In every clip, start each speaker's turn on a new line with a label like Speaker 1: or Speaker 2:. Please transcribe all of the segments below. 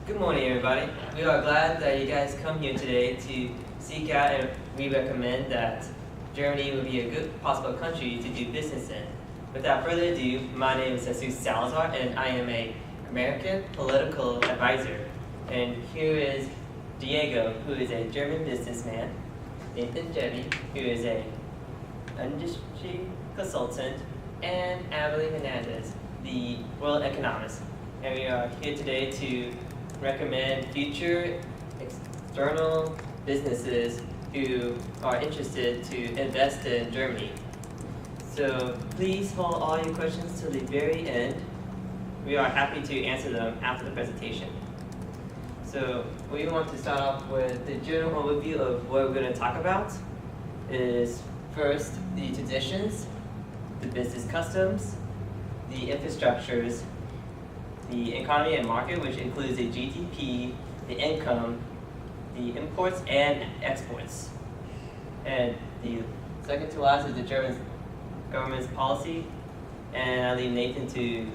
Speaker 1: Good morning, everybody. We are glad that you guys come here today to seek out, and we recommend that Germany would be a good possible country to do business in. Without further ado, my name is Jesus Salazar, and I am an American political advisor. And here is Diego, who is a German businessman, Nathan Jebby, who is an industry consultant, and Abilene Hernandez, the world economist. And we are here today to recommend future external businesses who are interested to invest in Germany. So please hold all your questions to the very end. We are happy to answer them after the presentation. So we want to start off with the general overview of what we're going to talk about. Is first the traditions, the business customs, the infrastructures, the economy and market, which includes the GDP, the income, the imports and exports. And the second to last is the German government's policy, and I leave Nathan to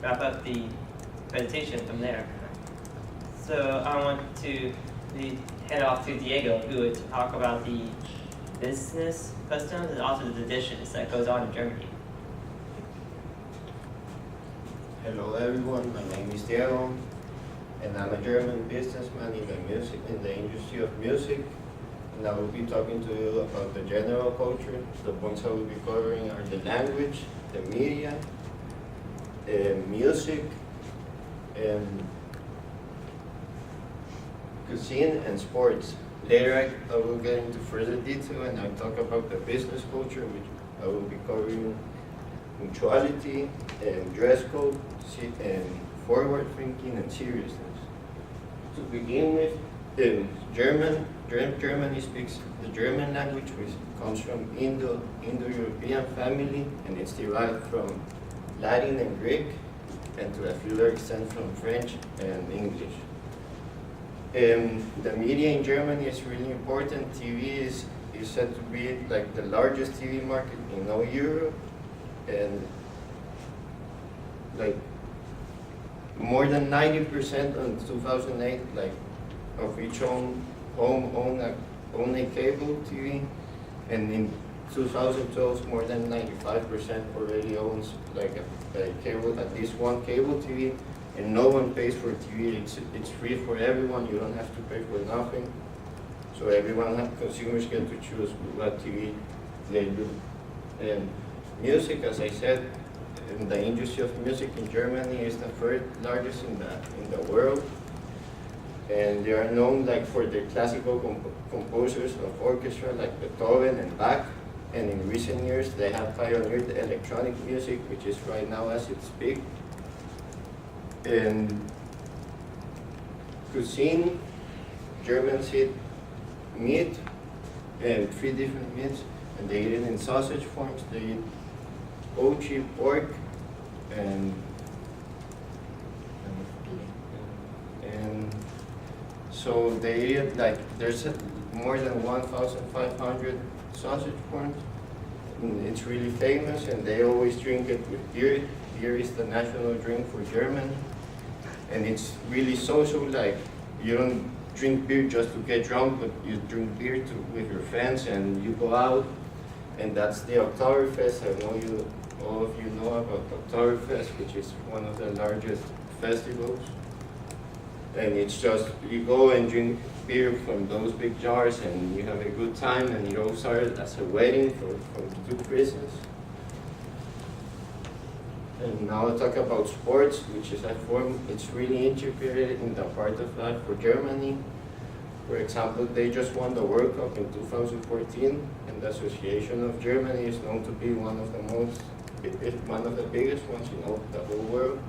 Speaker 1: wrap up the presentation from there. So I want to head off to Diego, who would talk about the business customs and also the traditions that goes on in Germany.
Speaker 2: Hello everyone, my name is Diego, and I'm a German businessman in the industry of music, and I will be talking to you about the general culture. The points I will be covering are the language, the media, music, cuisine, and sports. Later I will get into further detail and I'll talk about the business culture, which I will be covering punctuality, dress code, and forward thinking and seriousness. To begin with, Germany speaks the German language, which comes from Indo-European family, and it's derived from Latin and Greek, and to a further extent from French and English. The media in Germany is really important. TV is said to be like the largest TV market in all Europe, and like more than 90% in 2008 of each home own a cable TV, and in 2012 more than 95% already owns like a cable, at least one cable TV, and no one pays for TV. It's free for everyone. You don't have to pay for nothing. So consumers get to choose what TV they do. And music, as I said, in the industry of music in Germany is the third largest in the world, and they are known like for their classical composers of orchestra like Beethoven and Bach. And in recent years, they have pioneered electronic music, which is right now as it's big. And cuisine, Germans eat meat, and 3 different meats, and they eat it in sausage forms. They eat poachy pork, and so they eat like there's more than 1,500 sausage forms. And it's really famous, and they always drink it with beer. Beer is the national drink for Germany, and it's really social. Like you don't drink beer just to get drunk, but you drink beer with your friends, and you go out, and that's the Oktoberfest. I know all of you know about Oktoberfest, which is one of the largest festivals. And it's just, you go and drink beer from those big jars, and you have a good time, and it all started as a wedding for 2 prisons. And now I'll talk about sports, which is a form, it's really integrated in the part of life for Germany. For example, they just won the World Cup in 2014, and the Association of Germany is known to be one of the biggest ones in the whole world.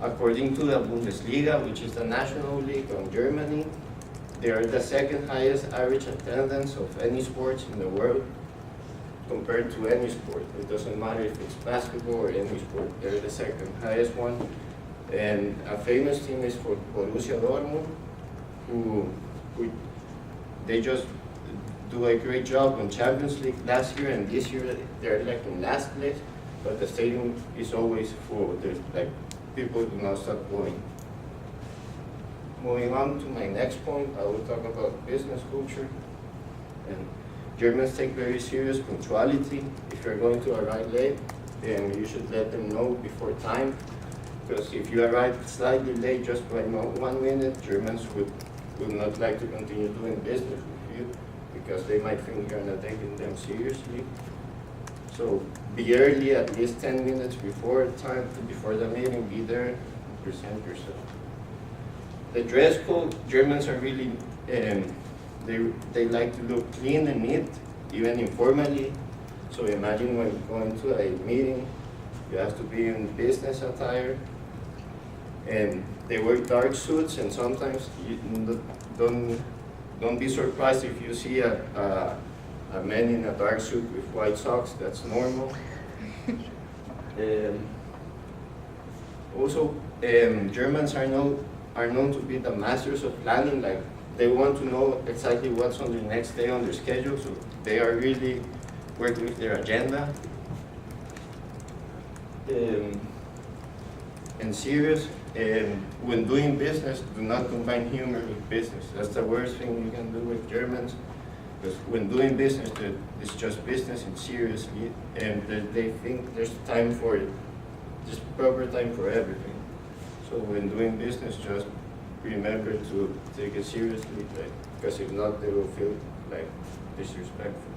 Speaker 2: According to the Bundesliga, which is the national league of Germany, they are the second highest average attendance of any sports in the world compared to any sport. It doesn't matter if it's basketball or any sport, they're the second highest one. And a famous team is for Borussia Dortmund, who they just do a great job on Champions League last year, and this year they're like in last place, but the stadium is always full. There's like people do not stop going. Moving on to my next point, I will talk about business culture. And Germans take very serious punctuality. If you're going to arrive late, then you should let them know before time. Because if you arrive slightly late just by 1 minute, Germans would not like to continue doing business with you because they might think you're not taking them seriously. So be early, at least 10 minutes before time, before the meeting, be there, present yourself. The dress code, Germans are really, they like to look clean and neat, even informally. So imagine when going to a meeting, you have to be in business attire. And they wear dark suits, and sometimes you don't be surprised if you see a man in a dark suit with white socks. That's normal. Also, Germans are known to be the masters of planning. Like, they want to know exactly what's on the next day on their schedule, so they are really working with their agenda. And serious. When doing business, do not combine humor with business. That's the worst thing you can do with Germans. Because when doing business, it's just business, it's seriously, and they think there's time for it, just proper time for everything. So when doing business, just remember to take it seriously, because if not, they will feel like disrespectful.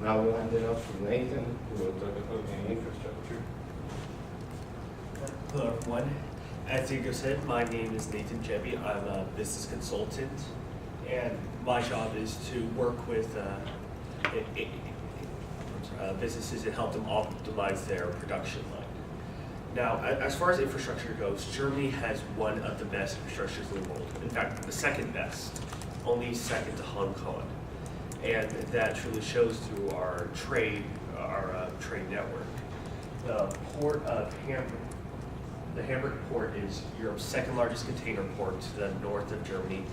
Speaker 2: Now we'll hand it off to Nathan, who will talk about the infrastructure.
Speaker 3: Hello everyone. As Diego said, my name is Nathan Jebby. I'm a business consultant, and my job is to work with businesses and help them optimize their production line. Now, as far as infrastructure goes, Germany has one of the best infrastructures in the world. In fact, the second best, only second to Hong Kong. And that truly shows through our trade network. The port of Hamburg. The Hamburg port is Europe's second largest container port to the north of Germany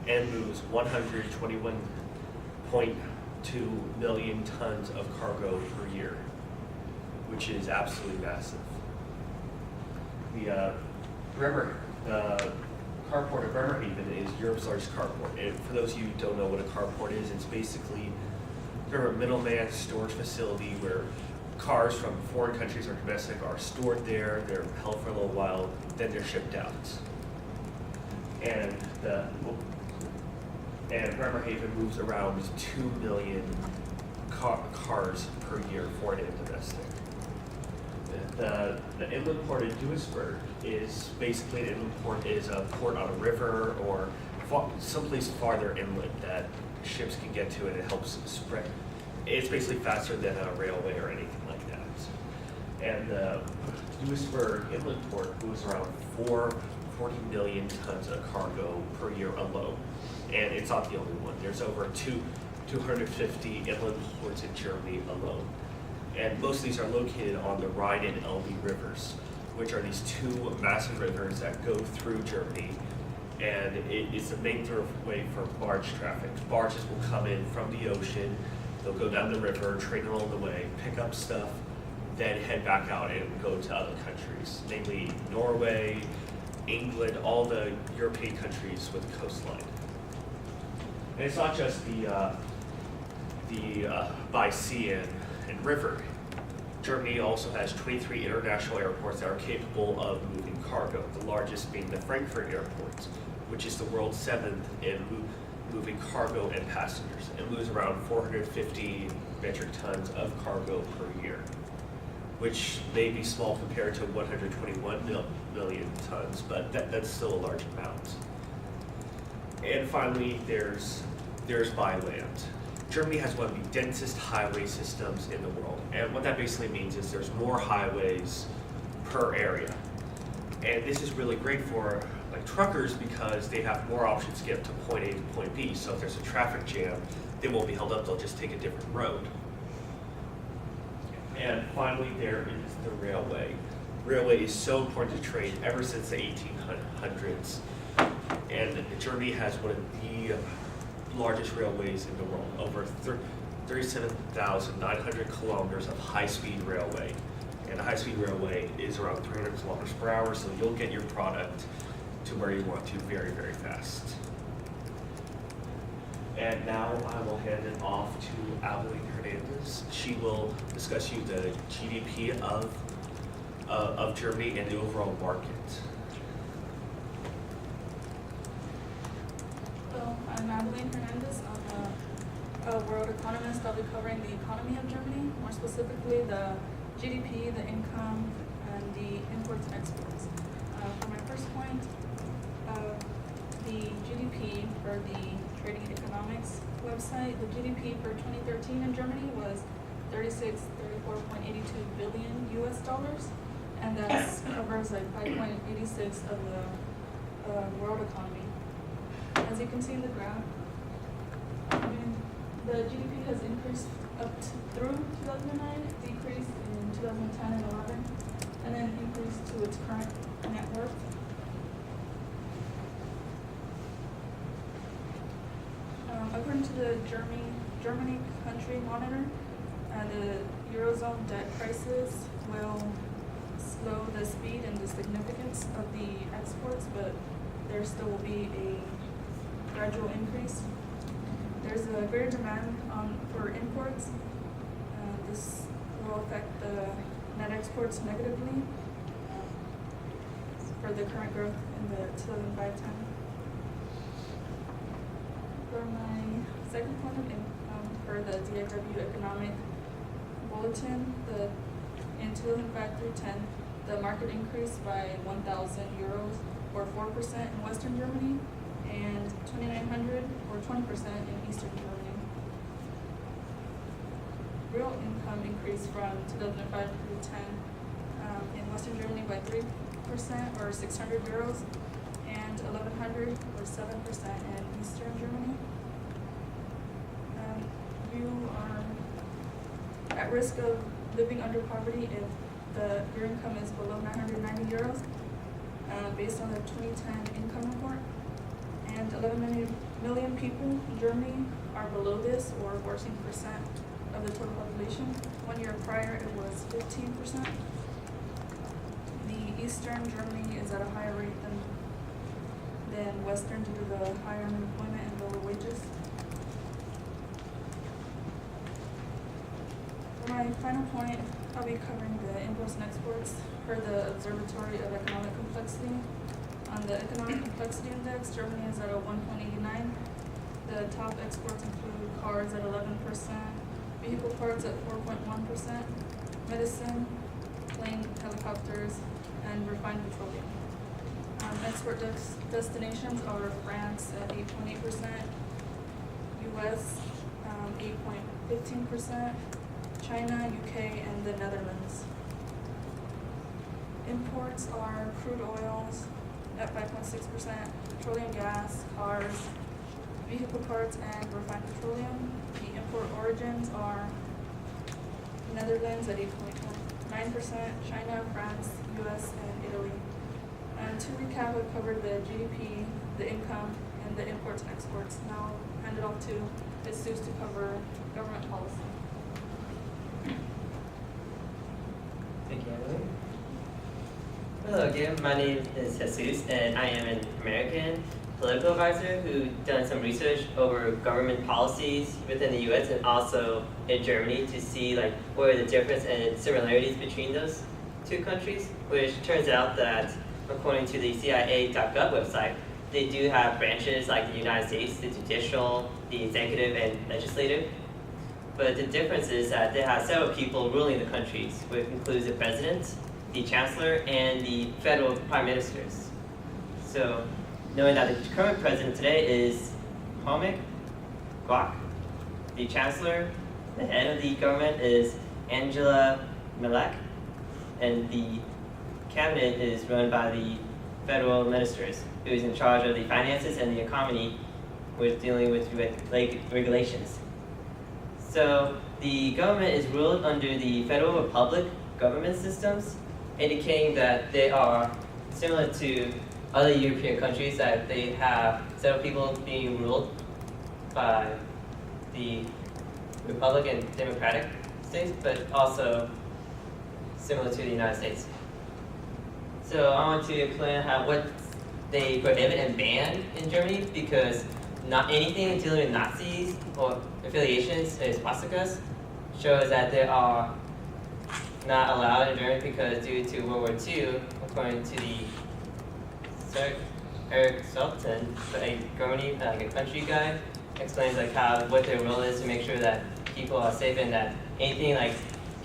Speaker 3: and moves 121.2 million tons of cargo per year, which is absolutely massive. The carport of Bremerhaven is Europe's largest carport. And for those of you who don't know what a carport is, it's basically a middleman storage facility where cars from foreign countries or domestic are stored there, they're held for a little while, then they're shipped out. And Bremerhaven moves around 2 million cars per year, foreign and domestic. The inland port of Duisburg is basically an inland port is a port on a river or someplace farther inland that ships can get to, and it helps spread. It's basically faster than a railway or anything like that. And the Duisburg inland port moves around 40 million tons of cargo per year alone. And it's not the only one. There's over 250 inland ports in Germany alone. And most of these are located on the Rhine and Elbe rivers, which are these two massive rivers that go through Germany. And it is the main thoroughway for barge traffic. Barges will come in from the ocean, they'll go down the river, train along the way, pick up stuff, then head back out and go to other countries, namely Norway, England, all the European countries with a coastline. And it's not just the by sea and river. Germany also has 23 international airports that are capable of moving cargo, the largest being the Frankfurt Airport, which is the world's 7th in moving cargo and passengers. It moves around 450 metric tons of cargo per year, which may be small compared to 121 million tons, but that's still a large amount. And finally, there's by land. Germany has one of the densest highway systems in the world. And what that basically means is there's more highways per area. And this is really great for like truckers because they have more options to get to point A to point B. So if there's a traffic jam, they won't be held up, they'll just take a different road. And finally, there is the railway. Railway is so important to trade ever since the 1800s. And Germany has one of the largest railways in the world, over 37,900 kilometers of high-speed railway. And and a high-speed railway is around 300 kilometers per hour, so you'll get your product to where you want to very, very fast. And now I will hand it off to Adeline Hernandez. She will discuss you the GDP of Germany and the overall market.
Speaker 4: Hello, I'm Adeline Hernandez. I'm a world economist. I'll be covering the economy of Germany, more specifically the GDP, the income, and the imports and exports. For my first point, the GDP for the Trading Economics website, the GDP for 2013 in Germany was 34.82 billion US dollars, and that covers like 5.86 of the world economy. As you can see in the graph, the GDP has increased through 2009, decreased in 2010 and 11, and then increased to its current net worth. According to the Germany Country Monitor, the Eurozone debt crisis will slow the speed and the significance of the exports, but there still will be a gradual increase. There's a greater demand for imports. This will affect the net exports negatively for the current growth in the 2005 time. For my second point of income for the DIW Economic Bulletin, in 2005 through 10, the market increased by 1,000 euros or 4% in Western Germany and 2,900 or 20% in Eastern Germany. Real income increased from 2005 through 10 in Western Germany by 3% or 600 euros and 1,100 or 7% in Eastern Germany. You are at risk of living under poverty if your income is below 990 euros based on the 2010 income report. And 11 million people in Germany are below this or 14% of the total population. 1 year prior it was 15%. The Eastern Germany is at a higher rate than Western due to the higher unemployment and lower wages. For my final point, I'll be covering the imports and exports for the Observatory of Economic Complexity. On the Economic Complexity Index, Germany is at a 1.89. The top exports include cars at 11%, vehicle parts at 4.1%, medicine, plane, helicopters, and refined petroleum. Export destinations are France at 8.8%, US 8.15%, China, UK, and the Netherlands. Imports are crude oils at 5.6%, petroleum gas, cars, vehicle parts, and refined petroleum. The import origins are Netherlands at 8.9%, China, France, US, and Italy. And to recap, I've covered the GDP, the income, and the imports and exports. Now I'll hand it off to Jesus to cover government policy.
Speaker 1: Thank you, Emily. Hello again, my name is Jesus, and I am an American political advisor who done some research over government policies within the U.S. and also in Germany to see what are the difference and similarities between those two countries, which turns out that according to the CIA.gov website, they do have branches like the United States, the judicial, the executive, and legislative. But the difference is that they have several people ruling the countries, which includes the president, the chancellor, and the federal prime ministers. So, knowing that the current president today is Homik Guak, the chancellor, the head of the government is Angela Merkel, and the cabinet is run by the federal ministers, who is in charge of the finances and the economy, with dealing with regulations. So the government is ruled under the Federal Republic government systems, indicating that they are similar to other European countries, that they have several people being ruled by the Republican Democratic states, but also similar to the United States. So I want to explain what they prohibit and ban in Germany, because not anything dealing with Nazis or affiliations as swastikas shows that they are not allowed in Germany, because due to World War II, according to the Eric Sultan, a Germany, like a country guy, explains like what their role is to make sure that people are safe, and that anything like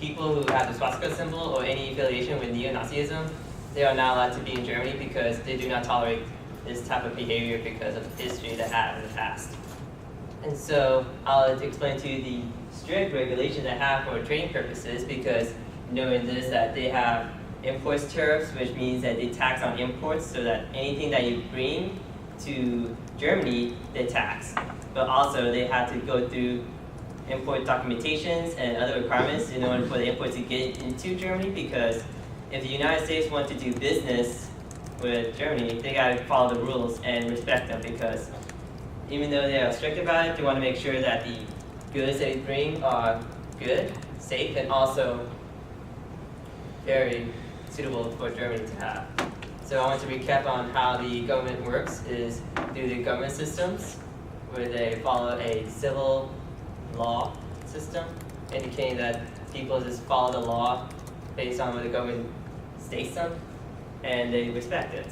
Speaker 1: people who have the swastika symbol or any affiliation with neo-Nazism, they are not allowed to be in Germany, because they do not tolerate this type of behavior because of the history they have in the past. And so I'll explain to you the strict regulations they have for trading purposes, because knowing this, that they have imports tariffs, which means that they tax on imports, so that anything that you bring to Germany, they tax. But also they have to go through import documentations and other requirements in order for the imports to get into Germany, because if the United States want to do business with Germany, they gotta follow the rules and respect them, because even though they are strict about it, they want to make sure that the goods they bring are good, safe, and also very suitable for Germany to have. So I want to recap on how the government works is through the government systems, where they follow a civil law system, indicating that people just follow the law based on what the government states them, and they respect it.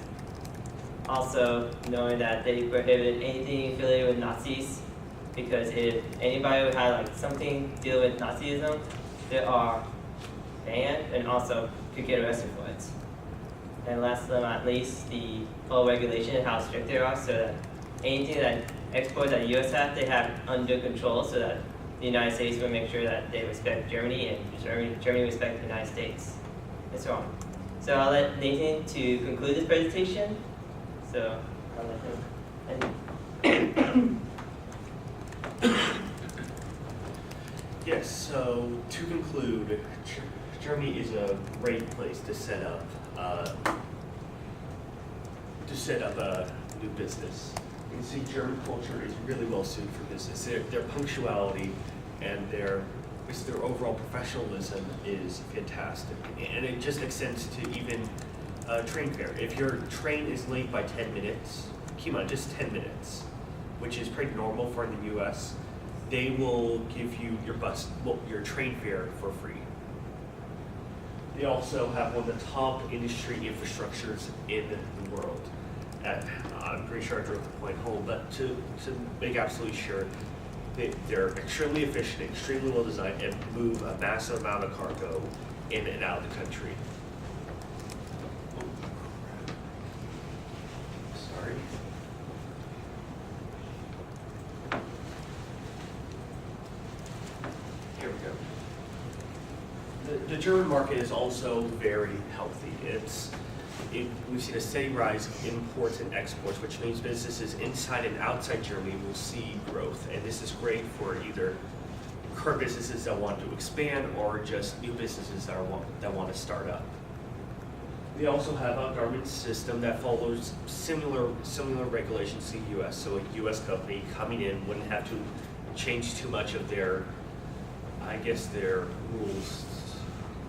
Speaker 1: Also, knowing that they prohibit anything affiliated with Nazis, because if anybody would have like something to deal with Nazism, they are banned and also could get arrested for it. And last but not least, the full regulation and how strict they are, so that anything that exports that the US have, they have under control, so that the United States will make sure that they respect Germany, and Germany respect the United States, and so on. So I'll let Nathan to conclude this presentation. So I'll let him.
Speaker 3: Yes, so to conclude, Germany is a great place to set up a new business. You can see German culture is really well suited for business. Their punctuality and their overall professionalism is fantastic, and it just extends to even train fare. If your train is late by 10 minutes, keep on just 10 minutes, which is pretty normal for the U.S., they will give you your train fare for free. They also have one of the top industry infrastructures in the world. I'm pretty sure I drove the point home, but to make absolutely sure, they're extremely efficient, extremely well designed, and move a massive amount of cargo in and out of the country. Sorry. Here we go. The German market is also very healthy. We've seen a steady rise of imports and exports, which means businesses inside and outside Germany will see growth. And this is great for either current businesses that want to expand or just new businesses that want to start up. They also have a government system that follows similar regulations to the U.S. So a U.S. company coming in wouldn't have to change too much of their rules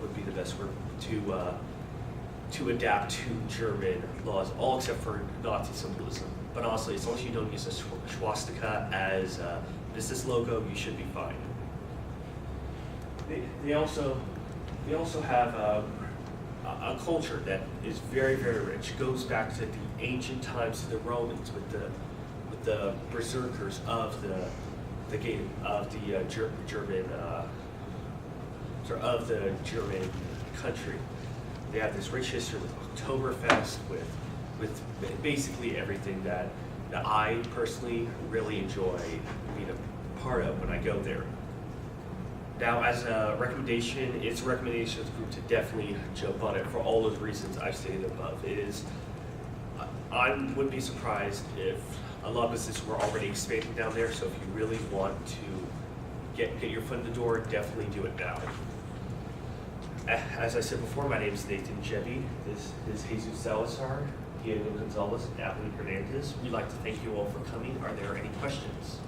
Speaker 3: would be the best word to adapt to German laws, all except for Nazi symbolism. But honestly, as long as you don't use a swastika as a business logo, you should be fine. They also have a culture that is very, very rich. It goes back to the ancient times, to the Romans, with the berserkers of the German country. They have this rich history with Oktoberfest, with basically everything that I personally really enjoy being a part of when I go there. Now, as a recommendation, it's a recommendation of the group to definitely jump on it for all those reasons I've stated above. I wouldn't be surprised if a lot of businesses were already expanding down there, so if you really want to get your foot in the door, definitely do it now. As I said before, my name is Nathan Jebby. This is Jesus Salazar, Diego Gonzalez, and Adeline Hernandez. We'd like to thank you all for coming. Are there any questions?